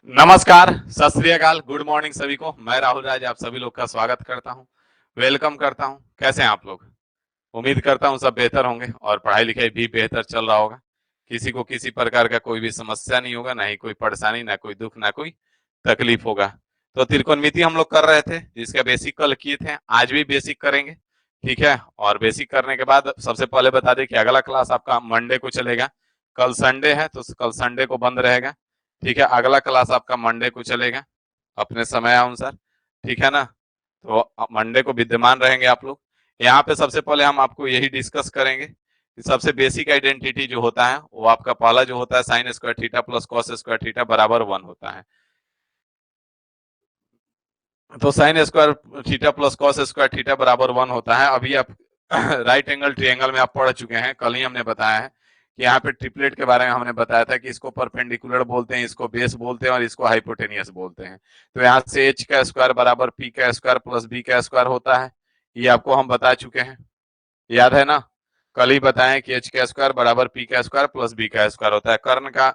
नमस्कार, सत श्री अकाल, गुड मॉर्निंग सभी को। मैं राहुल राज आप सभी लोग का स्वागत करता हूं, वेलकम करता हूं। कैसे हैं आप लोग? उम्मीद करता हूं सब बेहतर होंगे और पढ़ाई लिखाई भी बेहतर चल रहा होगा। किसी को किसी प्रकार का कोई भी समस्या नहीं होगा, ना ही कोई परेशानी, ना कोई दुख, ना कोई तकलीफ होगा। तो त्रिकोणमिति हम लोग कर रहे थे, जिसका बेसिक कल किए थे, आज भी बेसिक करेंगे। ठीक है, और बेसिक करने के बाद सबसे पहले बता दें कि अगला क्लास आपका मंडे को चलेगा। कल संडे है तो कल संडे को बंद रहेगा। ठीक है, अगला क्लास आपका मंडे को चलेगा अपने समय अनुसार। ठीक है ना? तो मंडे को विद्यमान रहेंगे आप लोग। यहाँ पे सबसे पहले हम आपको यही डिस्कस करेंगे कि सबसे बेसिक आइडेंटिटी जो होता है वो आपका पहला जो होता है sign square theta plus cos square theta बराबर 1 होता है। तो sign square theta plus cos square theta बराबर 1 होता है। अभी आप राइट एंगल ट्रायंगल में आप पढ़ चुके हैं, कल ही हमने बताया है कि यहाँ पे ट्रिपलेट के बारे में हमने बताया था कि इसको परपेंडिकुलर बोलते हैं, इसको बेस बोलते हैं और इसको हाइपोटेनियस बोलते हैं। तो यहाँ से एच का स्क्वायर बराबर पी का स्क्वायर प्लस बी का स्क्वायर होता है। ये आपको हम बता चुके हैं, याद है ना? कल ही बताएं कि एच का स्क्वायर बराबर पी का स्क्वायर प्लस बी का स्क्वायर होता है। कर्ण का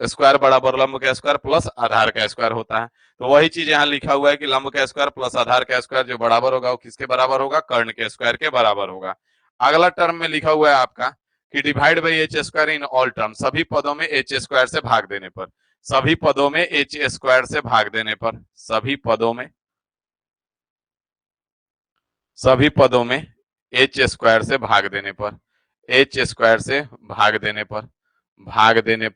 स्क्वायर बराबर लंब का स्क्वायर प्लस आधार का स्क्वायर होता है। तो वही चीज यहाँ लिखा हुआ है कि लंब का स्क्वायर प्लस आधार का स्क्वायर जो बराबर होगा वो किसके बराबर होगा? कर्ण के स्क्वायर के बराबर होगा। अगला टर्म में लिखा हुआ है आपका कि divide by H square in all term, सभी पदों में एच स्क्वायर से भाग देने पर, सभी पदों में एच स्क्वायर से भाग देने पर, सभी पदों में, सभी पदों में एच स्क्वायर से भाग देने पर, एच स्क्वायर से भाग देने पर, भाग देने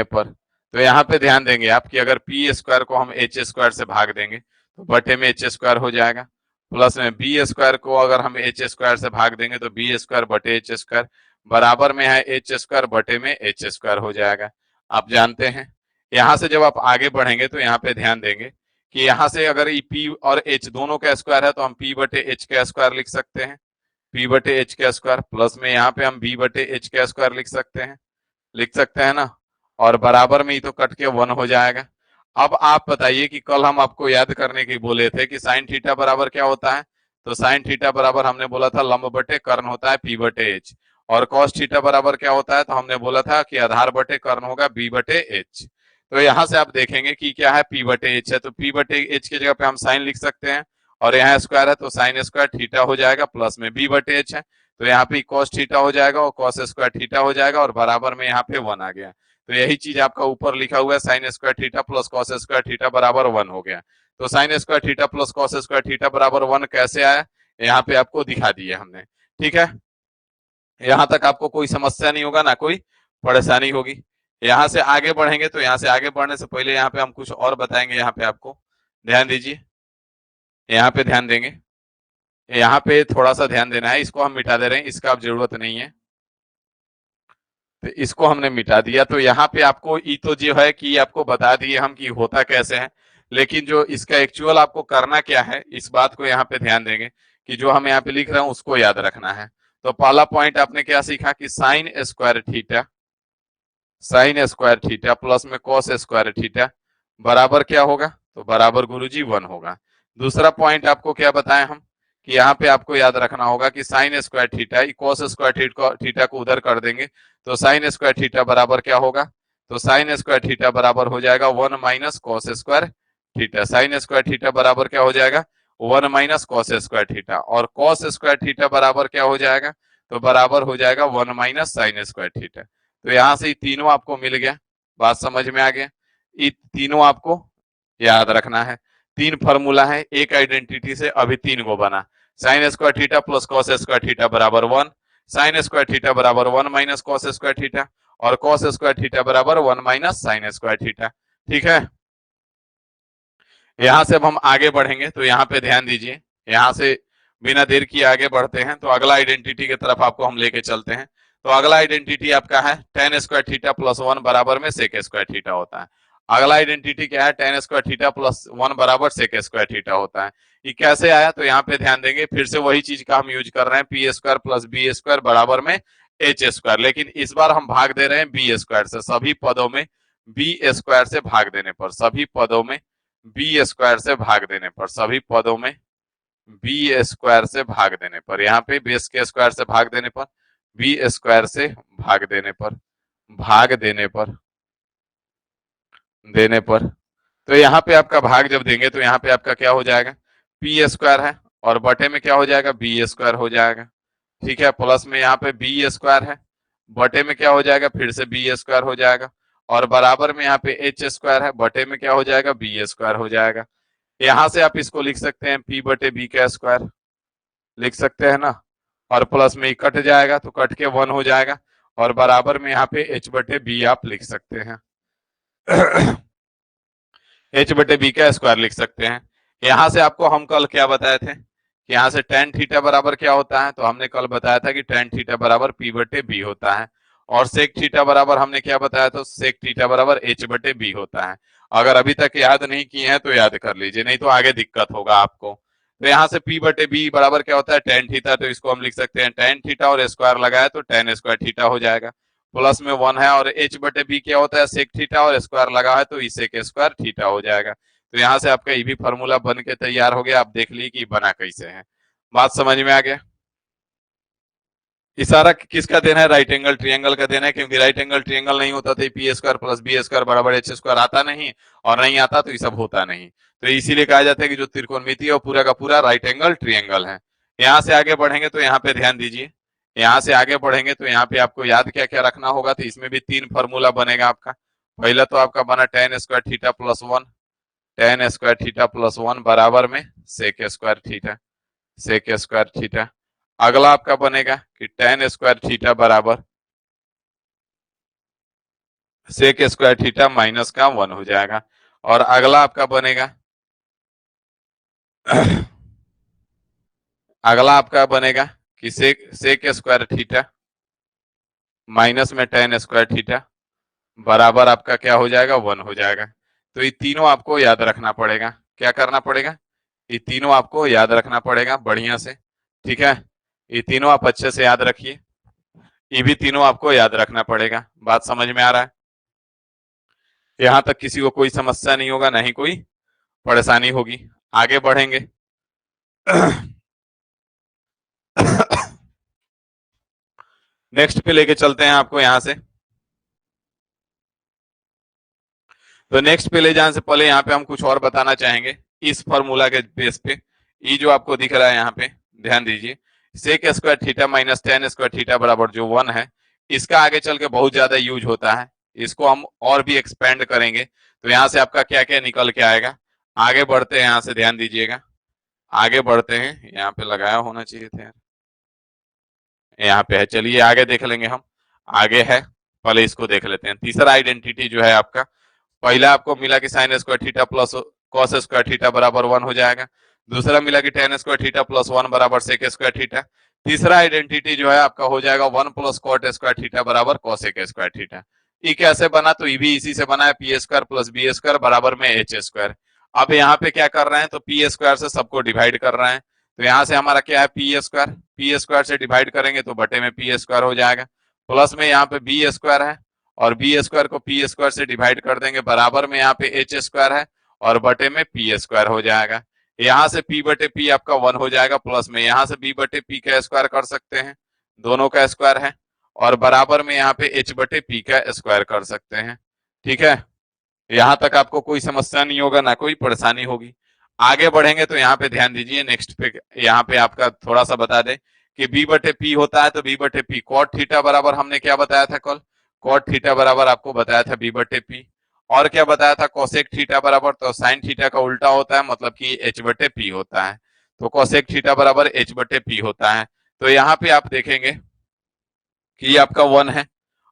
पर। तो यहाँ पे ध्यान देंगे आप कि अगर पी स्क्वायर को हम एच स्क्वायर से भाग देंगे तो बटे में एच स्क्वायर हो जाएगा, प्लस में बी स्क्वायर को अगर हम एच स्क्वायर से भाग देंगे तो बी स्क्वायर बटे एच स्क्वायर बराबर में है एच स्क्वायर बटे में एच स्क्वायर हो जाएगा। आप जानते हैं, यहाँ से जब आप आगे बढ़ेंगे तो यहाँ पे ध्यान देंगे कि यहाँ से अगर पी और एच दोनों का स्क्वायर है तो हम पी बटे एच का स्क्वायर लिख सकते हैं, पी बटे एच का स्क्वायर, प्लस में यहाँ पे हम बी बटे एच का स्क्वायर लिख सकते हैं, लिख सकते हैं ना? और बराबर में ही तो कट के 1 हो जाएगा। अब आप बताइए कि कल हम आपको याद करने की बोले थे कि साइन थीटा बराबर क्या होता है? तो साइन थीटा बराबर हमने बोला था लंब बटे कर्ण होता है पी बटे एच। और कॉस थीटा बराबर क्या होता है? तो हमने बोला था कि आधार बटे कर्ण होगा बी बटे एच। तो यहां से आप देखेंगे कि क्या है, पी बटे एच है, तो पी बटे एच की जगह पे हम साइन लिख सकते हैं, और यहाँ स्क्वायर है तो साइन स्क्वायर थीटा हो जाएगा, प्लस में बी बटे एच है तो यहाँ पे कॉस थीटा हो जाएगा और कॉस स्क्वायर थीटा हो जाएगा, और बराबर में यहाँ पे 1 आ गया। तो यही चीज आपका ऊपर लिखा हुआ है, sign square theta plus cos square theta बराबर 1 हो गया। तो sign square theta plus cos square theta बराबर 1 कैसे आया, यहाँ पे आपको दिखा दिया हमने। ठीक है, यहाँ तक आपको कोई समस्या नहीं होगा, ना कोई परेशानी होगी। यहाँ से आगे बढ़ेंगे तो यहाँ से आगे बढ़ने से पहले यहाँ पे हम कुछ और बताएंगे। यहाँ पे आपको ध्यान दीजिए, यहाँ पे ध्यान देंगे, यहाँ पे थोड़ा सा ध्यान देना है। इसको हम मिटा दे रहे हैं, इसका अब जरूरत नहीं है, तो इसको हमने मिटा दिया। तो यहाँ पे आपको ई तो जो है कि आपको बता दिए हम कि होता कैसे है, लेकिन जो इसका एक्चुअल आपको करना क्या है इस बात को यहाँ पे ध्यान देंगे कि जो हम यहाँ पे लिख रहे हैं उसको याद रखना है। तो पहला पॉइंट आपने क्या सीखा कि sine square theta, sign square theta plus में कॉस स्क्वायर थीटा बराबर क्या होगा? तो बराबर गुरुजी 1 होगा। दूसरा पॉइंट आपको क्या बताएं हम कि यहाँ पे आपको याद रखना होगा कि sine square theta cos square theta को उधर कर देंगे तो साइन स्क्वायर थीटा बराबर क्या होगा? तो साइन स्क्वायर थीटा बराबर हो जाएगा 1 minus cos square theta. Sign square theta बराबर क्या हो जाएगा? 1 माइनस कॉस स्क्वायर थीटा। और कॉस स्क्वायर थीटा बराबर क्या हो जाएगा? तो बराबर हो जाएगा 1 माइनस साइन स्क्वायर थीटा। तो यहां से तीनों आपको मिल गया, बात समझ में आ गया? ये तीनों आपको याद रखना है। तीन फॉर्मूला है, एक आइडेंटिटी से अभी तीन को बना। Sign square theta plus cos square theta बराबर 1, साइन स्क्वायर थीटा बराबर 1 माइनस कॉस स्क्वायर थीटा, और कॉस स्क्वायर थीटा बराबर 1 माइनस साइन स्क्वायर थीटा। ठीक है, यहां से अब हम आगे बढ़ेंगे तो यहाँ पे ध्यान दीजिए, यहां से बिना देर किए आगे बढ़ते हैं तो अगला आइडेंटिटी की तरफ आपको हम लेके चलते हैं। तो अगला आइडेंटिटी आपका है टेन स्क्वायर थीटा प्लस 1 बराबर में सेक स्क्वायर थीटा होता है। अगला आइडेंटिटी क्या है? टेन स्क्वायर थीटा प्लस 1 बराबर सेक स्क्वायर थीटा होता है। ये कैसे आया? तो यहाँ पे ध्यान देंगे, फिर से वही चीज का हम यूज कर रहे हैं, P square plus B square बराबर में एच स्क्वायर, लेकिन इस बार हम भाग दे रहे हैं बी स्क्वायर से। सभी पदों में बी स्क्वायर से भाग देने पर, सभी पदों में बी स्क्वायर से भाग देने पर, सभी पदों में बी स्क्वायर से भाग देने पर, यहाँ पे बेस के स्क्वायर से भाग देने पर, बी स्क्वायर से भाग देने पर, भाग देने पर, देने पर, तो यहाँ पे आपका भाग जब देंगे तो यहाँ पे आपका क्या हो जाएगा, पी स्क्वायर है, और बटे में क्या हो जाएगा, बी स्क्वायर हो जाएगा। ठीक है, प्लस में यहाँ पे बी स्क्वायर है, बटे में क्या हो जाएगा, फिर से बी स्क्वायर हो जाएगा, और बराबर में यहाँ पे एच स्क्वायर है, बटे में क्या हो जाएगा, बी स्क्वायर हो जाएगा। यहाँ से आप इसको लिख सकते हैं पी बटे बी का स्क्वायर, लिख सकते हैं ना, और प्लस में ही कट जाएगा तो कट के वन हो जाएगा, और बराबर में यहाँ पे एच बटे बी आप लिख सकते हैं। एच बटे बी का स्क्वायर लिख सकते हैं। यहां से आपको हम कल क्या बताए थे कि यहां से टेन थीटा बराबर क्या होता है, तो हमने कल बताया था कि टेन थीटा बराबर पी बटे बी होता है, और सेक थीटा बराबर हमने क्या बताया, तो सेक थीटा बराबर एच बटे बी होता है। अगर अभी तक याद नहीं किए हैं तो याद कर लीजिए, नहीं तो आगे दिक्कत होगा आपको। तो यहाँ से पी बटे बी बराबर क्या होता है, टेन थीटा, तो इसको हम लिख सकते हैं टेन थीटा, और स्क्वायर लगाए तो टेन स्क्वायर थीटा हो जाएगा, प्लस में वन है, और एच बटे बी क्या होता है, सेक थीटा, और स्क्वायर लगा है तो ई सेक स्क्वायर थीटा हो जाएगा। तो यहाँ से आपका ये भी फॉर्मूला बन के तैयार हो गया। आप देख लीजिए कि बना कैसे है, बात समझ में आ गया। इशारा किसका देना है, राइट एंगल ट्रिएंगल का देना है, क्योंकि राइट एंगल ट्रिएंगल नहीं होता तो P square plus B square बराबर एच स्क्वायर आता नहीं, और नहीं आता तो ये सब होता नहीं। तो इसीलिए कहा जाता है कि जो त्रिकोणमिति है वो पूरा का पूरा राइट एंगल ट्रिएंगल है। यहाँ से आगे बढ़ेंगे तो यहाँ पे ध्यान दीजिए, यहाँ से आगे बढ़ेंगे तो यहाँ पे आपको याद क्या क्या रखना होगा, तो इसमें भी तीन फॉर्मूला बनेगा आपका। पहला तो आपका बना tan square theta plus one, tan square theta plus one बराबर में sec square theta, sec square theta. अगला आपका बनेगा कि टेन स्क्वायर थीटा बराबर सेक स्क्वायर थीटा माइनस का वन हो जाएगा, और अगला आपका बनेगा अगला आपका बनेगा कि सेक सेक स्क्वायर थीटा माइनस में टेन स्क्वायर थीटा बराबर आपका क्या हो जाएगा, वन हो जाएगा। तो ये तीनों आपको याद रखना पड़ेगा, क्या करना पड़ेगा, ये तीनों आपको याद रखना पड़ेगा बढ़िया से। ठीक है, ये तीनों आप अच्छे से याद रखिए, ये भी तीनों आपको याद रखना पड़ेगा। बात समझ में आ रहा है, यहां तक किसी को कोई समस्या नहीं होगा, नहीं कोई परेशानी होगी। आगे बढ़ेंगे। नेक्स्ट पे लेके चलते हैं आपको यहां से। तो नेक्स्ट पे ले जाने से पहले यहाँ पे हम कुछ और बताना चाहेंगे इस फॉर्मूला के बेस पे। ये जो आपको दिख रहा है यहाँ पे, ध्यान दीजिए, sec square theta minus tan square theta बराबर जो वन है, इसका आगे चल के बहुत ज्यादा यूज होता है। इसको हम और भी एक्सपेंड करेंगे तो यहाँ से आपका क्या क्या निकल के आएगा। आगे बढ़ते हैं, यहाँ से ध्यान दीजिएगा, आगे बढ़ते हैं, यहाँ पे लगाया होना चाहिए था यार, यहाँ पे है, चलिए आगे देख लेंगे हम। आगे है, पहले इसको देख लेते हैं। तीसरा आइडेंटिटी जो है आपका, पहला आपको मिला कि sine square theta plus cos square theta बराबर वन हो जाएगा। दूसरा मिला कि tan square theta plus one बराबर सेक स्क्वायर थीटा। तीसरा आइडेंटिटी जो है आपका हो जाएगा one plus cot square theta बराबर कॉसेक स्क्वायर थीटा। ये कैसे बना, तो ये भी इसी से बना है, P square plus B square बराबर में एच स्क्वायर। अब यहाँ पे क्या कर रहे हैं, तो पी स्क्वायर से सबको डिवाइड कर रहे हैं, तो यहाँ से हमारा क्या है, पी स्क्वायर से डिवाइड करेंगे तो बटे में पी स्क्वायर हो जाएगा, प्लस में यहाँ पे बी स्क्वायर है, और बी स्क्वायर को पी स्क्वायर से डिवाइड कर देंगे, बराबर में यहाँ पे एच स्क्वायर है, और बटे में पी स्क्वायर हो जाएगा। यहाँ से पी बटे पी आपका वन हो जाएगा, प्लस में यहाँ से बी बटे पी का स्क्वायर कर सकते हैं, दोनों का स्क्वायर है, और बराबर में यहाँ पे एच बटे पी का स्क्वायर कर सकते हैं। ठीक है, यहाँ तक आपको कोई समस्या नहीं होगा, ना कोई परेशानी होगी। आगे बढ़ेंगे तो यहाँ पे ध्यान दीजिए, नेक्स्ट पे यहाँ पे आपका थोड़ा सा बता दें कि बी बटे पी होता है, तो बी बटे पी कॉट थीटा बराबर हमने क्या बताया था कल, कॉट थीटा बराबर आपको बताया था बी बटे पी, और क्या बताया था, कोसेक थीटा बराबर, तो साइन थीटा का उल्टा होता है, मतलब कि एच बटे पी होता है, तो कोसेक थीटा बराबर एच बटे पी होता है। तो यहाँ पे आप देखेंगे कि ये आपका वन है,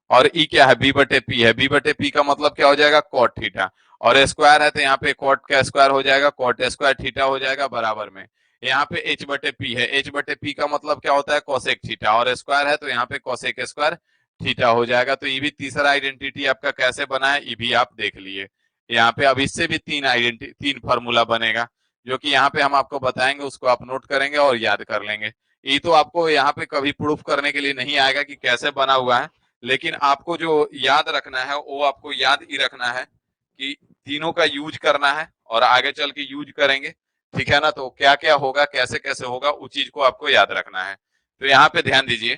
और ई क्या है, बी बटे पी है, बी बटे पी का मतलब क्या हो जाएगा, कॉट थीटा, और स्क्वायर है तो यहाँ पे कॉट का स्क्वायर हो जाएगा, कॉट स्क्वायर थीटा हो जाएगा, बराबर में यहाँ पे एच बटे पी है, एच बटे पी का मतलब क्या होता है, कोसेक थीटा, और स्क्वायर है तो यहाँ पे कोसेक स्क्वायर थीटा हो जाएगा। तो ये भी तीसरा आइडेंटिटी आपका कैसे बना है, ये भी आप देख लिए। यहाँ पे अब इससे भी तीन फार्मूला बनेगा, जो कि यहाँ पे हम आपको बताएंगे, उसको आप नोट करेंगे और याद कर लेंगे। ये तो आपको यहाँ पे कभी प्रूफ करने के लिए नहीं आएगा कि कैसे बना हुआ है, लेकिन आपको जो याद रखना है वो आपको याद ही रखना है कि तीनों का यूज करना है, और आगे चल के यूज करेंगे। ठीक है ना, तो क्या क्या होगा, कैसे कैसे होगा, उस चीज को आपको याद रखना है। तो यहाँ पे ध्यान दीजिए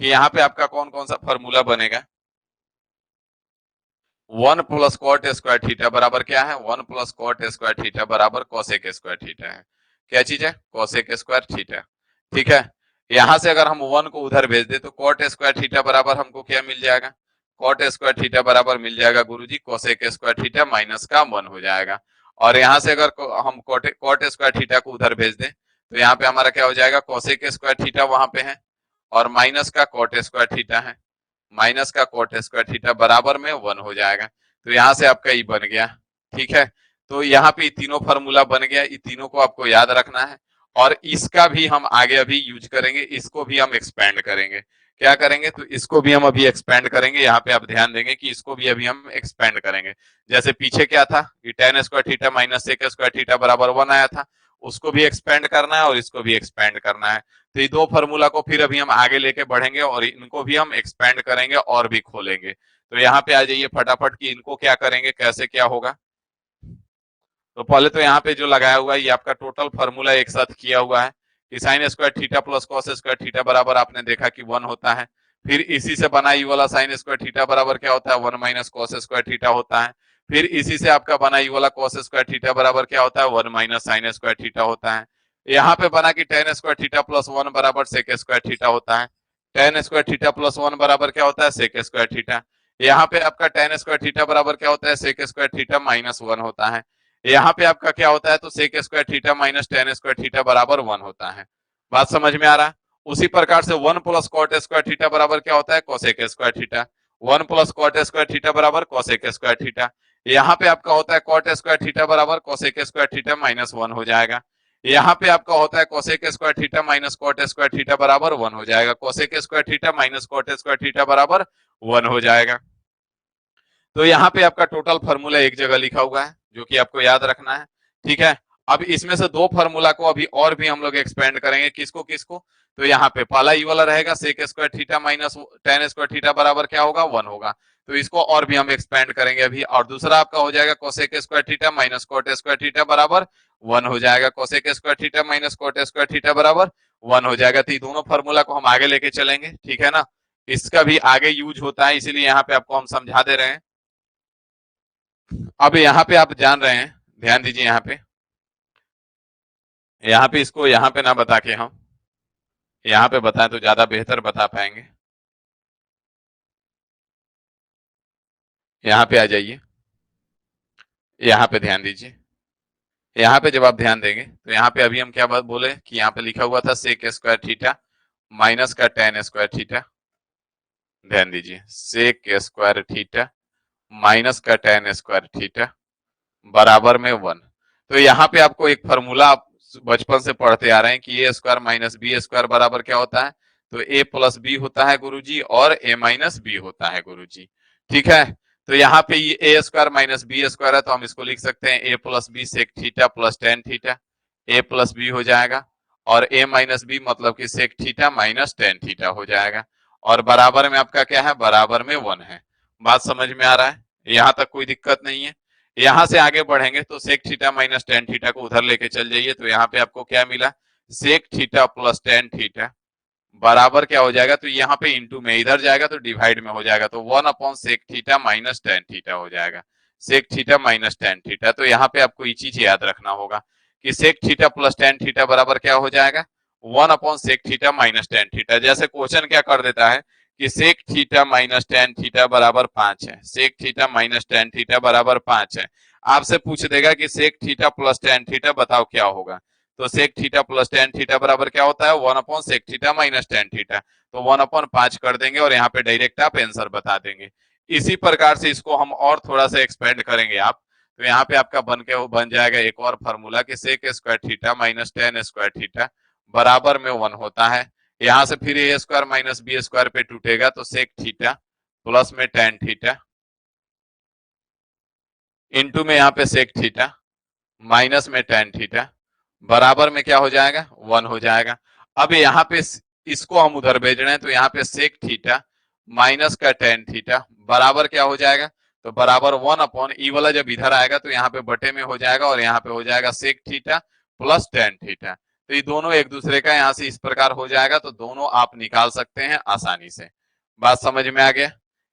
कि यहाँ पे आपका कौन कौन सा फॉर्मूला बनेगा। 1 प्लस कॉट स्क्वायर थीटा बराबर क्या है, 1 प्लस कॉट स्क्वायर थीटा बराबर कोसेक स्क्वायर थीटा है। क्या चीज है, कोसेक स्क्वायर थीटा। ठीक है, यहां से अगर हम 1 को उधर भेज दे तो कॉट स्क्वायर थीटा बराबर हमको क्या मिल जाएगा, कॉट स्क्वायर थीटा बराबर मिल जाएगा गुरुजी कोसेक स्क्वायर थीटा माइनस का 1 हो जाएगा। और यहां से अगर हम कॉट स्क्वायर थीटा को उधर भेज दें तो यहाँ पे हमारा क्या हो जाएगा, कोसेक स्क्वायर थीटा वहां पे है और माइनस का कॉट स्क्वायर थीटा है, माइनस का कॉट स्क्वायर थीटा बराबर में 1 हो जाएगा। तो यहां से आपका ई बन गया। ठीक है, तो यहाँ पे तीनों फार्मूला बन गया, ये तीनों को आपको याद रखना है। और इसका भी हम आगे अभी यूज करेंगे, इसको भी हम एक्सपेंड करेंगे। क्या करेंगे, तो इसको भी हम अभी एक्सपेंड करेंगे। यहाँ पे आप ध्यान देंगे कि इसको भी अभी हम एक्सपेंड करेंगे। जैसे पीछे क्या था कि tan square theta minus sec square theta बराबर 1 आया था, उसको भी एक्सपेंड करना है और इसको भी एक्सपेंड करना है। तो ये दो फार्मूला को फिर अभी हम आगे लेके बढ़ेंगे और इनको भी हम एक्सपेंड करेंगे और भी खोलेंगे। तो यहाँ पे आ जाइए फटाफट कि इनको क्या करेंगे, कैसे क्या होगा। तो पहले तो यहाँ पे जो लगाया हुआ है ये आपका टोटल फार्मूला एक साथ किया हुआ है कि sine square theta plus cos square theta बराबर आपने देखा कि 1 होता है। फिर इसी से बना ये वाला साइन स्क्वायर थीटा बराबर क्या होता है, 1 माइनस कॉस स्क्वायर थीटा होता है। फिर इसी से आपका बना ये वाला कॉस स्क्वायर थीटा बराबर क्या होता है, 1 माइनस साइन स्क्वायर थीटा होता है। यहाँ पे बना कि tan स्क्वायर थीटा प्लस 1 बराबर सेक स्क्वायर थीटा होता है। tan स्क्वायर थीटा प्लस 1 बराबर क्या होता है, सेक स्क्वायर थीटा। यहाँ पे आपका tan स्क्वायर थीटा बराबर क्या होता है, सेक स्क्वायर थीटा माइनस 1 होता है। यहाँ पे आपका क्या होता है, तो sec square theta minus tan square theta बराबर 1 होता है। बात समझ में आ रहा है। उसी प्रकार से 1 प्लस कॉट स्क्वायर थीटा बराबर क्या होता है, cosec square theta. 1 plus cot square theta बराबर कोसेक स्क्वायर थीटा। यहाँ पे आपका होता है कॉट स्क्वायर थीटा बराबर कोसेक स्क्वायर थीटा माइनस 1 हो जाएगा। यहाँ पे आपका होता है cosec square theta minus cot square theta बराबर 1 हो जाएगा। Cosec square theta minus cot square theta बराबर 1 हो जाएगा। तो यहाँ पे आपका टोटल फार्मूला एक जगह लिखा हुआ है जो कि आपको याद रखना है। ठीक है, अब इसमें से दो फार्मूला को अभी और भी हम लोग एक्सपेंड करेंगे। किसको किसको, तो यहाँ पे पहला ई वाला रहेगा sec square theta minus tan square theta बराबर क्या होगा, 1 होगा। तो इसको और भी हम एक्सपेंड करेंगे अभी। और दूसरा आपका हो जाएगा cosec square theta minus cot square theta बराबर 1 हो जाएगा। Cosec square theta minus cot square theta बराबर 1 हो जाएगा। तो ये दोनों फार्मूला को हम आगे लेके चलेंगे। ठीक है ना, इसका भी आगे यूज होता है, इसीलिए यहाँ पे आपको हम समझा दे रहे हैं। अब यहाँ पे आप जान रहे हैं, ध्यान दीजिए यहाँ पे इसको यहाँ पे ना बता के हम यहाँ पे बताएं तो ज्यादा बेहतर बता पाएंगे। यहाँ पे आ जाइए, यहाँ पे ध्यान दीजिए। यहाँ पे जब आप ध्यान देंगे तो यहाँ पे अभी हम क्या बात बोले कि यहाँ पे लिखा हुआ था सेक स्क्वायर थीटा माइनस का tan स्क्वायर थीटा। ध्यान दीजिए, सेक स्क्वायर थीटा माइनस का tan स्क्वायर थीटा बराबर में 1। तो यहाँ पे आपको एक फॉर्मूला आप बचपन से पढ़ते आ रहे हैं कि ए स्क्वायर माइनस बी स्क्वायर बराबर क्या होता है, तो ए प्लस बी होता है गुरुजी और ए माइनस बी होता है गुरुजी। ठीक है, तो यहाँ पे ये A square minus B square है तो हम इसको लिख सकते हैं A plus B sec theta plus tan theta. A plus B हो जाएगा और ए माइनस बी मतलब कि sec theta minus tan theta हो जाएगा। और बराबर में आपका क्या है, बराबर में 1 है। बात समझ में आ रहा है, यहाँ तक कोई दिक्कत नहीं है। यहां से आगे बढ़ेंगे तो sec theta minus tan theta को उधर लेके चल जाइए। तो यहाँ पे आपको क्या मिला, sec theta plus tan theta बराबर क्या हो जाएगा, तो यहाँ पे इंटू में इधर जाएगा तो डिवाइड में हो जाएगा। तो 1 upon sec theta minus tan theta हो जाएगा, sec theta minus tan theta. तो यहाँ पे आपको ये चीज याद रखना होगा कि sec theta plus tan theta बराबर क्या हो जाएगा, 1 upon sec theta minus tan theta. जैसे क्वेश्चन क्या कर देता है कि sec theta minus tan theta बराबर 5 है, sec theta minus tan theta बराबर 5 है। आपसे पूछ देगा कि sec theta plus tan theta बताओ क्या होगा, तो sec theta plus tan theta बराबर क्या होता है, 1 upon sec theta minus tan theta. तो 1 अपॉन 5 कर देंगे और यहाँ पे डायरेक्ट आप आंसर बता देंगे। इसी प्रकार से इसको हम और थोड़ा सा एक्सपेंड करेंगे आप। तो यहाँ पे आपका बन जाएगा एक और फार्मूला कि sec square theta minus tan square theta बराबर में 1 होता है। यहाँ से फिर a square minus B square पे टूटेगा तो सेक थीटा प्लस में tan थीटा इंटू में यहाँ पे सेक थीटा माइनस में tan थीटा बराबर में क्या हो जाएगा, 1 हो जाएगा। अब यहाँ पे इसको हम उधर भेज रहे हैं तो यहाँ पे सेक थीटा माइनस का tan थीटा बराबर क्या हो जाएगा, तो बराबर 1 अपॉन ई वाला जब इधर आएगा तो यहाँ पे बटे में हो जाएगा और यहाँ पे हो जाएगा sec theta plus tan theta. तो ये दोनों एक दूसरे का यहाँ से इस प्रकार हो जाएगा, तो दोनों आप निकाल सकते हैं आसानी से। बात समझ में आ गया।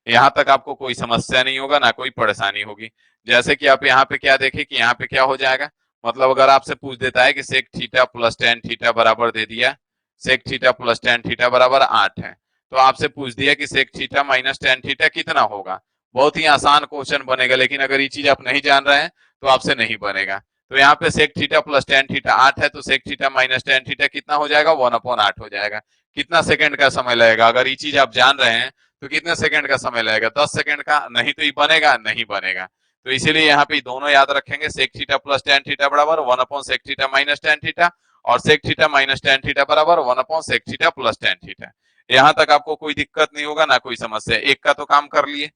यहां तक आपको कोई समस्या नहीं होगा, ना कोई परेशानी होगी। जैसे कि आप यहाँ पे क्या देखें कि यहाँ पे क्या हो जाएगा, मतलब अगर आपसे पूछ देता है कि sec theta plus tan theta बराबर दे दिया, sec theta plus tan theta बराबर 8 है, तो आपसे पूछ दिया कि sec theta minus tan theta कितना होगा। बहुत ही आसान क्वेश्चन बनेगा, लेकिन अगर ये चीज आप नहीं जान रहे हैं तो आपसे नहीं बनेगा। तो यहाँ पे sec theta plus tan theta 8 है, तो sec theta minus tan theta कितना हो जाएगा, 1/8 हो जाएगा। कितना सेकंड का समय लगेगा, अगर ये चीज आप जान रहे हैं तो कितने सेकंड का समय लगेगा, 10 सेकंड का, नहीं तो ये बनेगा नहीं बनेगा। तो इसीलिए यहाँ पे दोनों याद रखेंगे, sec theta plus tan theta बराबर 1/सेक थीटा माइनस टेन थीटा, और sec theta minus tan theta बराबर 1/सेक थीटा प्लस टेन थीटा। यहाँ तक आपको कोई दिक्कत नहीं होगा, ना कोई समस्या। एक का तो काम कर लिए,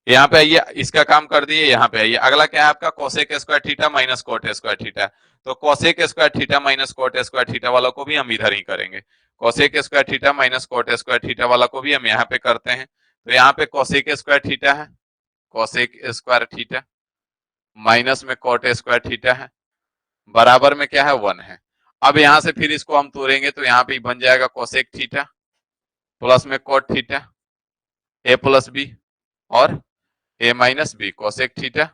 यहाँ पे आइए, इसका काम कर दिए। यहाँ पे आइए, अगला क्या है आपका, cosec square theta minus cot square theta. तो cosec square theta minus cot square theta वाला को भी हम इधर ही करेंगे। Cosec square theta minus cot square theta वाला को भी हम यहाँ पे करते हैं। तो यहाँ पे कोसेक स्क्वायर थीटा है, कोसेक स्क्वायर थीटा माइनस में कोट स्क्वायर थीटा है, बराबर में क्या है, 1 है। अब यहाँ से फिर इसको हम तोड़ेंगे तो यहाँ पे बन जाएगा कोसेक थीटा प्लस में cot theta, A plus B और A minus B, cosec theta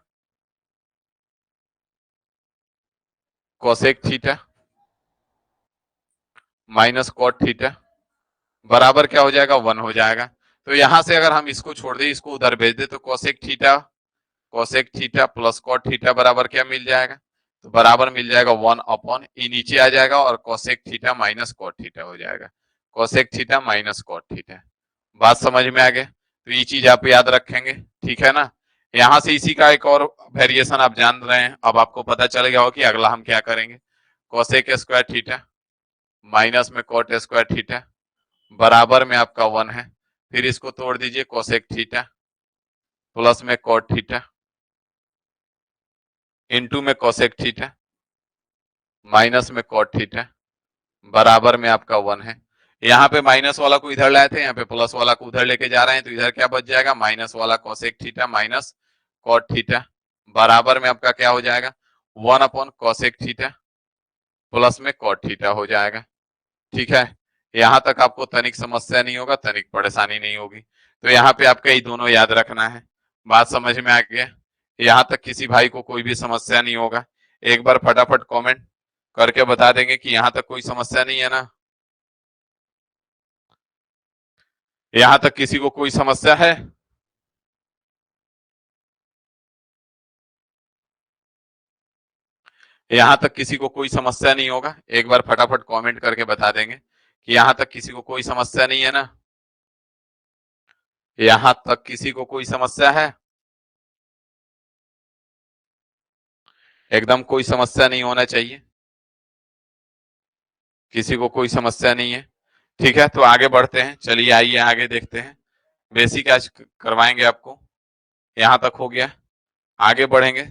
cosec theta minus cot theta बराबर क्या हो जाएगा, 1 हो जाएगा। तो यहां से अगर हम इसको छोड़ दें, इसको उधर भेज दे, तो cosec theta plus cot theta बराबर क्या मिल जाएगा, तो बराबर मिल जाएगा 1 ई नीचे आ जाएगा, और cosec theta minus cot theta हो जाएगा, cosec theta minus cot theta. बात समझ में आ गया, तो ये चीज आप याद रखेंगे, ठीक है ना। यहां से इसी का एक और वेरिएशन आप जान रहे हैं, अब आपको पता चल गया हो कि अगला हम क्या करेंगे। कोसेक स्क्वायर थीटा माइनस में कॉट स्क्वायर थीटा बराबर में आपका 1 है। फिर इसको तोड़ दीजिए, कोसेक थीटा प्लस में कॉट थीटा इंटू में कोसेक थीटा माइनस में कॉट थीटा बराबर में आपका 1 है। यहाँ पे माइनस वाला को इधर लाए थे, यहाँ पे प्लस वाला को उधर लेके जा रहे हैं, तो इधर क्या बच जाएगा, माइनस वाला cosec theta minus cot theta बराबर में आपका क्या हो जाएगा, 1/कोसेक थीटा प्लस में कॉट थीटा हो जाएगा। ठीक है, यहां तक आपको तनिक समस्या नहीं होगा, तनिक परेशानी नहीं होगी। तो यहाँ पे आपका ये दोनों याद रखना है। बात समझ में आ गया, यहाँ तक किसी भाई को कोई भी समस्या नहीं होगा। एक बार फटाफट कमेंट करके बता देंगे कि यहाँ तक कोई समस्या नहीं है ना, यहाँ तक किसी को कोई समस्या है। यहाँ तक किसी को कोई समस्या नहीं होगा, एक बार फटाफट कमेंट करके बता देंगे कि यहाँ तक किसी को कोई समस्या नहीं है ना, यहाँ तक किसी को कोई समस्या है। एकदम कोई समस्या नहीं होना चाहिए, किसी को कोई समस्या नहीं है। ठीक है, तो आगे बढ़ते हैं, चलिए आइए आगे देखते हैं। बेसिक आज करवाएंगे आपको, यहाँ तक हो गया। आगे बढ़ेंगे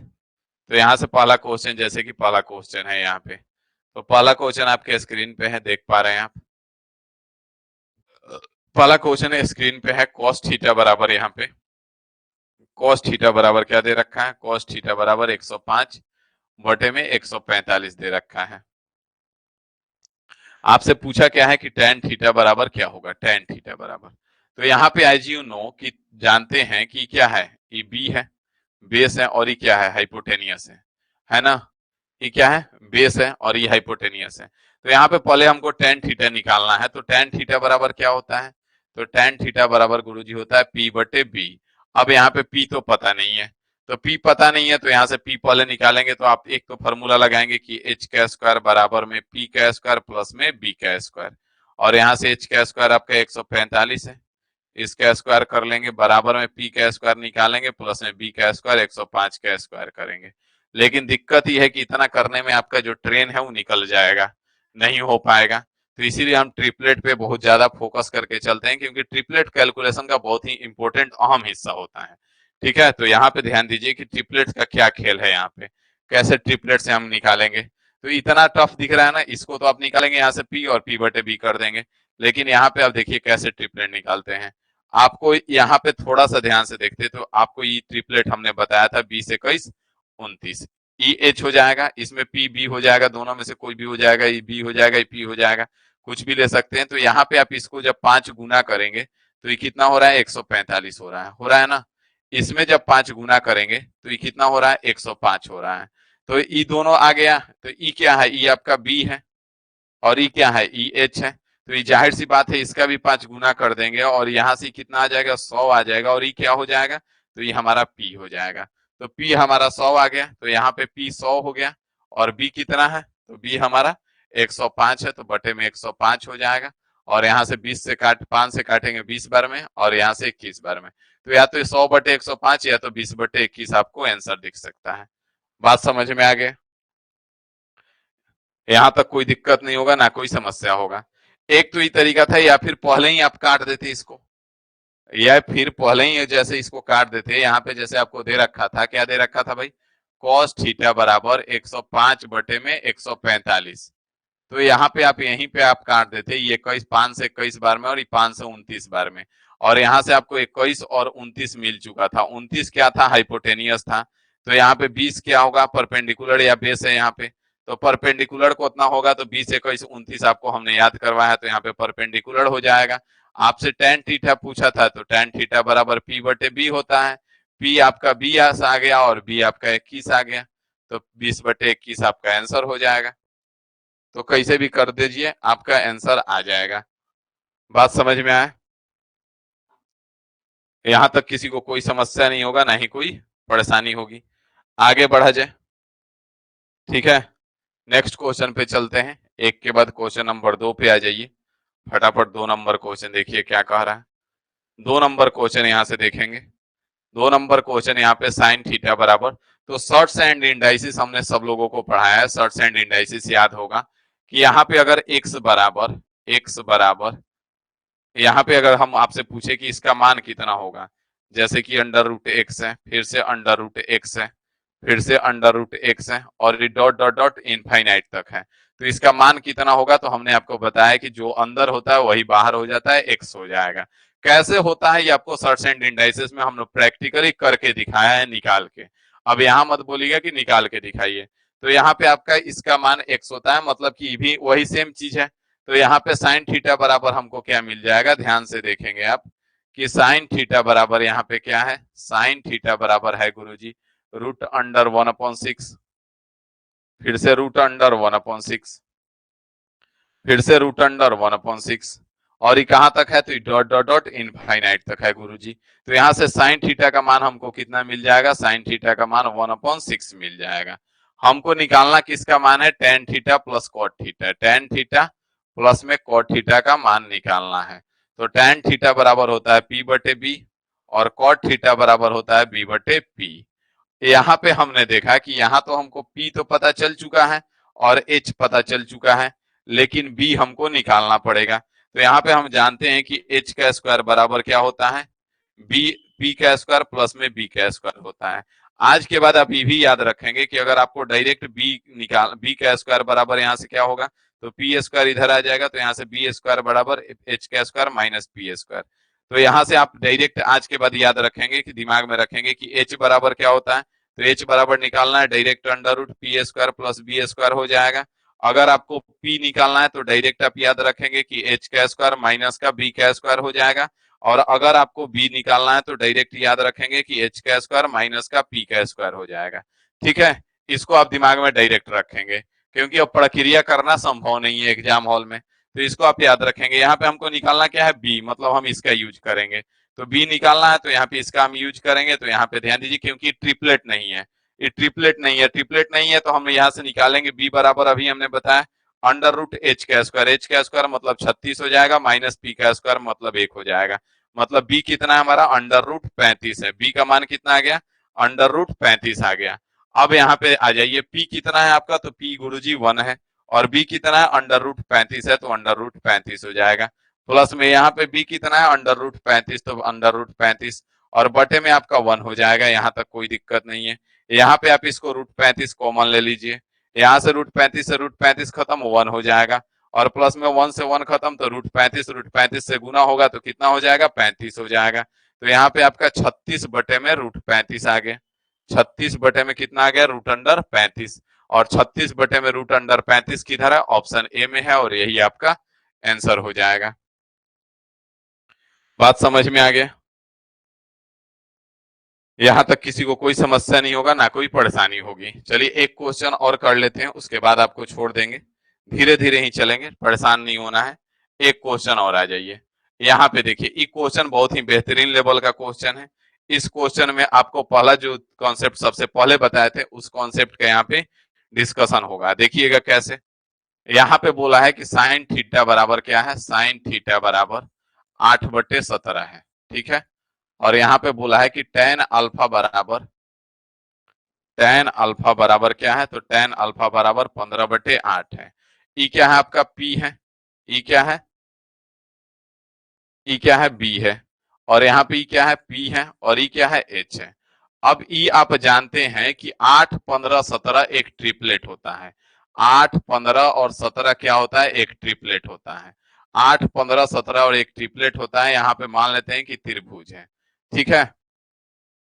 तो यहाँ से पहला क्वेश्चन, जैसे कि पहला क्वेश्चन है यहाँ पे, तो पहला क्वेश्चन आपके स्क्रीन पे है, देख पा रहे हैं आप। पहला क्वेश्चन है स्क्रीन पे है, कॉस थीटा बराबर, यहाँ पे कॉस थीटा बराबर क्या दे रखा है, कॉस थीटा बराबर 105 बटे में 145 दे रखा है। आपसे पूछा क्या है कि टेन थीटा बराबर क्या होगा, टेन थीटा बराबर, तो यहाँ पे एज यू नो कि जानते हैं कि क्या है, ये बी है, बेस है, और ये क्या है, हाइपोटेनियस है ना। ये क्या है, बेस है, और ये हाइपोटेनियस है। तो यहाँ पे पहले हमको टेन थीटा निकालना है, तो टेन थीटा बराबर क्या होता है, तो टेन थीटा बराबर गुरुजी होता है पी बटे बी। अब यहाँ पे पी तो पता नहीं है, तो पी पता नहीं है, तो यहाँ से पी पहले निकालेंगे, तो आप एक तो फॉर्मूला लगाएंगे कि एच का स्क्वायर बराबर में पी का स्क्वायर प्लस में बी का स्क्वायर, और यहाँ से एच का स्क्वायर आपका 145 है, इसका स्क्वायर कर लेंगे, बराबर में पी का स्क्वायर निकालेंगे, प्लस में बी का स्क्वायर 105 का स्क्वायर करेंगे। लेकिन दिक्कत यह है कि इतना करने में आपका जो ट्रेन है वो निकल जाएगा, नहीं हो पाएगा। तो इसीलिए हम ट्रिपलेट पे बहुत ज्यादा फोकस करके चलते हैं, क्योंकि ट्रिपलेट कैलकुलेशन का बहुत ही इंपॉर्टेंट अहम हिस्सा होता है। ठीक है, तो यहाँ पे ध्यान दीजिए कि ट्रिपलेट का क्या खेल है, यहाँ पे कैसे ट्रिपलेट से हम निकालेंगे। तो इतना टफ दिख रहा है ना, इसको तो आप निकालेंगे यहाँ से पी और पी बटे बी कर देंगे, लेकिन यहाँ पे आप देखिए कैसे ट्रिपलेट निकालते हैं। आपको यहाँ पे थोड़ा सा ध्यान से देखते तो आपको ये ट्रिपलेट हमने बताया था 20 21 29, ई एच हो जाएगा, इसमें पी बी हो जाएगा, दोनों में से कोई भी हो जाएगा, ये बी हो जाएगा, ये पी हो जाएगा, कुछ भी ले सकते हैं। तो यहाँ पे आप इसको जब 5 गुना करेंगे तो ये कितना हो रहा है 145 हो रहा है ना। इसमें जब 5 गुना करेंगे तो ये कितना हो रहा है 105 हो रहा है। तो ई दोनों आ गया, तो ई क्या है, ई आपका बी है और ई क्या है, ई एच है। तो ये जाहिर सी बात है इसका भी 5 गुना कर देंगे और यहां से कितना आ जाएगा 100 आ जाएगा और ई क्या हो जाएगा, तो ये हमारा पी हो जाएगा। तो पी हमारा 100 आ गया, तो यहाँ पे पी 100 हो गया और बी कितना है, तो बी हमारा 105 है, तो बटे में 105 हो जाएगा। और यहाँ से 20 से 5 से काटेंगे 20 बार में और यहाँ से 21 बार में। तो या तो 100 बटे 105 या तो 20 बटे 21 आपको आंसर दिख सकता है। बात समझ में आ गया, यहां तक कोई दिक्कत नहीं होगा ना कोई समस्या होगा। एक तो ये तरीका था, या फिर पहले ही आप काट देते इसको, या फिर पहले ही जैसे इसको काट देते। यहाँ पे जैसे आपको दे रखा था, क्या दे रखा था भाई, cos थीटा बराबर 105 बटे में 145। तो यहाँ पे आप यहीं पे आप काट देते, ये 21 5 से 21 बार में और ये 5 से 29 बार में। और यहाँ से आपको 21 और 29 मिल चुका था। 29 क्या था, हाइपोटेनियस था। तो यहाँ पे 20 क्या होगा, परपेंडिकुलर या बेस है यहाँ पे। तो परपेंडिकुलर को उतना होगा, तो 20 21 29 आपको हमने याद करवाया, तो यहाँ पे परपेंडिकुलर हो जाएगा। आपसे टेन थीटा पूछा था, तो टेन थीटा बराबर पी बटे बी होता है। पी आपका बी आ गया और बी आपका 21 आ गया, तो 20 बटे 21 आपका आंसर हो जाएगा। तो कैसे भी कर दीजिए, आपका आंसर आ जाएगा। बात समझ में आए, यहां तक किसी को कोई समस्या नहीं होगा, ना ही कोई परेशानी होगी। आगे बढ़ा जाए, ठीक है। नेक्स्ट क्वेश्चन पे चलते हैं, एक के बाद क्वेश्चन नंबर 2 पे आ जाइए। फटाफट 2 नंबर क्वेश्चन देखिए क्या कह रहा है। 2 नंबर क्वेश्चन यहां से देखेंगे। 2 नंबर क्वेश्चन यहाँ पे साइन थीटा बराबर, तो शॉर्ट्स एंड इंडाइसिस हमने सब लोगों को पढ़ाया है। शॉर्ट्स एंड इंडाइसिस याद होगा कि यहाँ पे अगर x बराबर यहाँ पे अगर हम आपसे पूछे कि इसका मान कितना होगा, जैसे कि अंडर रूट एक्स है, फिर से अंडर रूट एक्स है, फिर से अंडर रूट एक्स है और ये डॉट डॉट डॉट इनफाइनाइट तक है, तो इसका मान कितना होगा। तो हमने आपको बताया कि जो अंदर होता है वही बाहर हो जाता है, एक्स हो जाएगा। कैसे होता है ये आपको शॉर्ट्स एंड इंडाइसेस में हमने प्रैक्टिकली करके दिखाया है निकाल के। अब यहाँ मत बोलिएगा कि निकाल के दिखाइए। तो यहाँ पे आपका इसका मान एक्स होता है, मतलब कि भी वही सेम चीज है। तो यहाँ पे साइन थीटा बराबर हमको क्या मिल जाएगा, ध्यान से देखेंगे आप कि साइन थीटा बराबर यहाँ पे क्या है, साइन थीटा बराबर है गुरुजी रूट अंडर 1/6, फिर से रूट अंडर 1/6, फिर से रूट अंडर 1/6 और ये कहां तक है, तो डॉट डॉट डॉट इनफाइनाइट तक है गुरुजी। तो यहां से साइन थीटा का मान हमको कितना मिल जाएगा, साइन थीटा का मान 1/6 मिल जाएगा। हमको निकालना किसका मान है, tan theta plus cot theta, tan theta plus में कॉट थीटा का मान निकालना है। तो टेन थीटा बराबर होता है पी बटे बी और कॉट थीटा बराबर होता है बी बटे पी। यहाँ पे हमने देखा कि यहाँ तो हमको P तो पता चल चुका है और H पता चल चुका है, लेकिन B हमको निकालना पड़ेगा। तो यहाँ पे हम जानते हैं कि H का स्क्वायर बराबर क्या होता है, बी P का स्क्वायर प्लस में B का स्क्वायर होता है। आज के बाद आप ये भी याद रखेंगे कि अगर आपको डायरेक्ट B का स्क्वायर बराबर यहाँ से क्या होगा, तो पी स्क्वायर इधर आ जाएगा, तो यहाँ से बी स्क्वायर बराबर H का स्क्वायर माइनस पी स्क्वायर। तो यहाँ से आप डायरेक्ट आज के बाद याद रखेंगे कि दिमाग में रखेंगे कि H बराबर क्या होता है, तो H बराबर निकालना है direct under root p square plus B square हो जाएगा। अगर आपको P निकालना है तो डायरेक्ट आप याद रखेंगे कि H का स्क्वायर माइनस का B का स्क्वायर हो जाएगा। और अगर आपको B निकालना है तो डायरेक्ट याद रखेंगे कि H का स्क्वायर माइनस का P का स्क्वायर हो जाएगा। ठीक है, इसको आप दिमाग में डायरेक्ट रखेंगे, क्योंकि अब प्रक्रिया करना संभव नहीं है एग्जाम हॉल में। तो इसको आप याद रखेंगे। यहाँ पे हमको निकालना क्या है, बी, मतलब हम इसका यूज करेंगे। तो बी निकालना है तो यहाँ पे इसका हम यूज करेंगे। तो यहाँ पे ध्यान दीजिए क्योंकि ट्रिपलेट नहीं है, ये ट्रिपलेट नहीं है, ट्रिपलेट नहीं है तो हम यहाँ से निकालेंगे बी बराबर, अभी हमने बताया अंडर रूट एच का स्क्वायर, एच का स्क्वायर मतलब 36 हो जाएगा, माइनस पी का स्क्वायर मतलब 1 हो जाएगा। मतलब बी कितना है हमारा, अंडर रूट 35 है। बी का मान कितना आ गया, अंडर रूट 35 आ गया। अब यहाँ पे आ जाइए, पी कितना है आपका, तो पी गुरुजी 1 है और बी कितना है, अंडर रूट 35 है, तो अंडर रूट 35 हो जाएगा। प्लस में यहाँ पे बी कितना है, अंडर रूट 35, तो अंडर रूट 35 और बटे में आपका 1 हो जाएगा। यहाँ तक कोई दिक्कत नहीं है। यहाँ पे आप इसको रूट 35 कॉमन ले लीजिए, यहाँ से रूट 35 से रूट 35 खत्म, 1 हो जाएगा। और प्लस में 1 से 1 खत्म, तो रूट 35 से गुना होगा तो कितना हो जाएगा, 35 हो जाएगा। तो यहाँ पे आपका 36 बटे में रूट 35 आ गया। 36 बटे में कितना आ गया, रूट अंडर 35। और 36 बटे में रूट अंडर 35 किधर है, ऑप्शन ए में है और यही आपका आंसर हो जाएगा। बात समझ में आ गया? यहां तक किसी को कोई समस्या नहीं होगा, ना कोई परेशानी होगी। चलिए एक क्वेश्चन और कर लेते हैं, उसके बाद आपको छोड़ देंगे। धीरे धीरे ही चलेंगे, परेशान नहीं होना है। एक क्वेश्चन और आ जाइए। यहाँ पे देखिए, ये क्वेश्चन बहुत ही बेहतरीन लेवल का क्वेश्चन है। इस क्वेश्चन में आपको पहला जो कॉन्सेप्ट सबसे पहले बताए थे, उस कॉन्सेप्ट का यहाँ पे डिस्कशन होगा। देखिएगा कैसे। यहाँ पे बोला है कि साइन थीटा बराबर क्या है, साइन थीटा बराबर 8/17 है। ठीक है। और यहाँ पे बोला है कि टेन अल्फा बराबर क्या है, तो टेन अल्फा बराबर 15/8 है। ई क्या है आपका, पी है। ई क्या है, ई क्या है, बी है। और यहाँ पे ई क्या है, पी है। और ई क्या है, एच है। अब ई आप जानते हैं कि 8, 15, 17 एक ट्रिपलेट होता है। 8, 15 और 17 क्या होता है, एक ट्रिपलेट होता है। 8, 15, 17 और एक ट्रिपलेट होता है। यहाँ पे मान लेते हैं कि त्रिभुज है। ठीक है,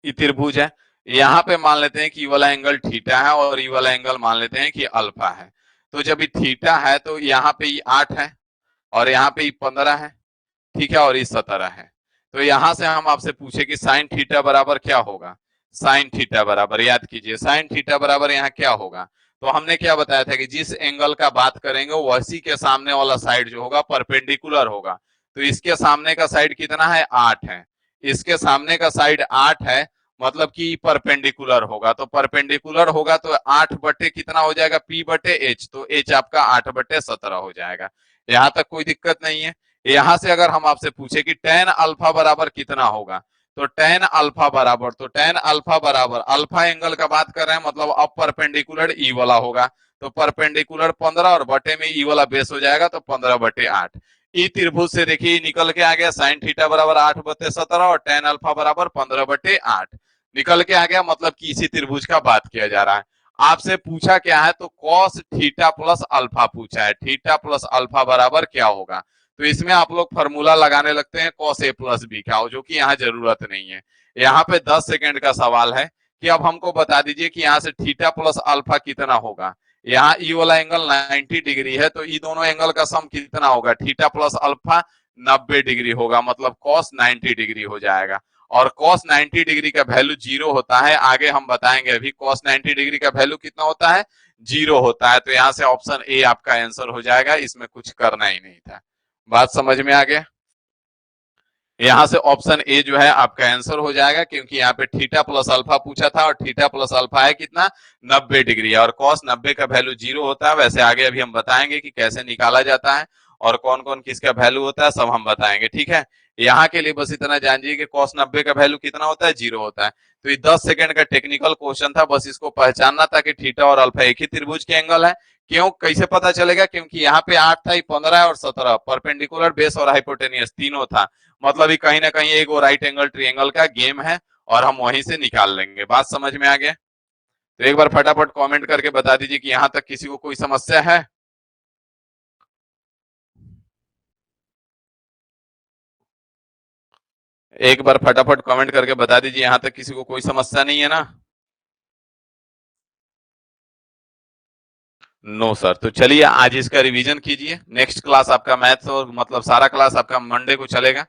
ये त्रिभुज है। यहाँ पे मान लेते हैं कि ई वाला एंगल थीटा है और ई वाला एंगल मान लेते हैं कि अल्फा है। तो जब ये थीटा है तो यहाँ पे ये 8 है और यहाँ पे ये 15 है। ठीक है, और ये 17 है। तो यहां से हम आपसे पूछे कि साइन थीटा बराबर क्या होगा। साइन थीटा बराबर, याद कीजिए, साइन थीटा बराबर यहाँ क्या होगा। तो हमने क्या बताया था कि जिस एंगल का बात करेंगे वही के सामने वाला साइड जो होगा परपेंडिकुलर होगा। तो इसके सामने का साइड कितना है, 8 है। इसके सामने का साइड 8 है, मतलब कि परपेंडिकुलर होगा। तो परपेंडिकुलर होगा तो 8 बटे कितना हो जाएगा, पी बटे एच। तो एच आपका 8/17 हो जाएगा। यहां तक कोई दिक्कत नहीं है। यहां से अगर हम आपसे पूछे कि टेन अल्फा बराबर कितना होगा, तो टेन अल्फा बराबर अल्फा एंगल का बात कर रहे हैं, मतलब अब परपेंडिकुलर ई वाला होगा। तो परपेंडिकुलर 15 और बटे में ई वाला बेस हो जाएगा, तो 15/8। ई त्रिभुज से देखिए निकल के आ गया साइन थीटा बराबर 8/17 और टेन अल्फा बराबर 15/8 निकल के आ गया। मतलब कि इसी त्रिभुज का बात किया जा रहा है। आपसे पूछा क्या है, तो कॉस थीटा प्लस अल्फा पूछा है। थीटा प्लस अल्फा बराबर क्या होगा। तो इसमें आप लोग फॉर्मूला लगाने लगते हैं कॉस ए प्लस बी का, जो कि यहाँ जरूरत नहीं है। यहाँ पे 10 सेकंड का सवाल है कि अब हमको बता दीजिए कि यहाँ से थीटा प्लस अल्फा कितना होगा। यहाँ ई वाला एंगल 90 डिग्री है, तो ई दोनों एंगल का सम कितना होगा, थीटा प्लस अल्फा 90 डिग्री होगा, मतलब कॉस 90 डिग्री हो जाएगा। और cos 90 डिग्री का वैल्यू 0 होता है, आगे हम बताएंगे। अभी cos 90 डिग्री का वैल्यू कितना होता है, 0 होता है। तो यहाँ से ऑप्शन ए आपका आंसर हो जाएगा, इसमें कुछ करना ही नहीं था। बात समझ में आ गया। यहाँ से ऑप्शन ए जो है आपका आंसर हो जाएगा, क्योंकि यहाँ पे थीटा प्लस अल्फा पूछा था और थीटा प्लस अल्फा है कितना, 90 डिग्री। और कॉस 90 का वैल्यू 0 होता है। वैसे आगे अभी हम बताएंगे कि कैसे निकाला जाता है और कौन कौन किसका वैल्यू होता है, सब हम बताएंगे। ठीक है, यहाँ के लिए बस इतना जानिए कि कॉस 90 का वैल्यू कितना होता है, 0 होता है। तो ये 10 सेकंड का टेक्निकल क्वेश्चन था, बस इसको पहचानना था कि थीटा और अल्फा एक ही त्रिभुज के एंगल है। क्यों, कैसे पता चलेगा, क्योंकि यहाँ पे 8 था, 15 है और 17 परपेंडिकुलर बेस और हाइपोटेनियस तीनों था। मतलब ये कहीं ना कहीं एक वो राइट एंगल ट्रायंगल का गेम है और हम वहीं से निकाल लेंगे। बात समझ में आ गया। तो एक बार फटाफट कमेंट करके बता दीजिए कि यहां तक किसी को कोई समस्या है। एक बार फटाफट कमेंट करके बता दीजिए यहां तक किसी को कोई समस्या नहीं है ना। No sir. तो चलिए आज इसका रिवीजन कीजिए। नेक्स्ट क्लास आपका मैथ्स और मतलब सारा क्लास आपका मंडे को चलेगा।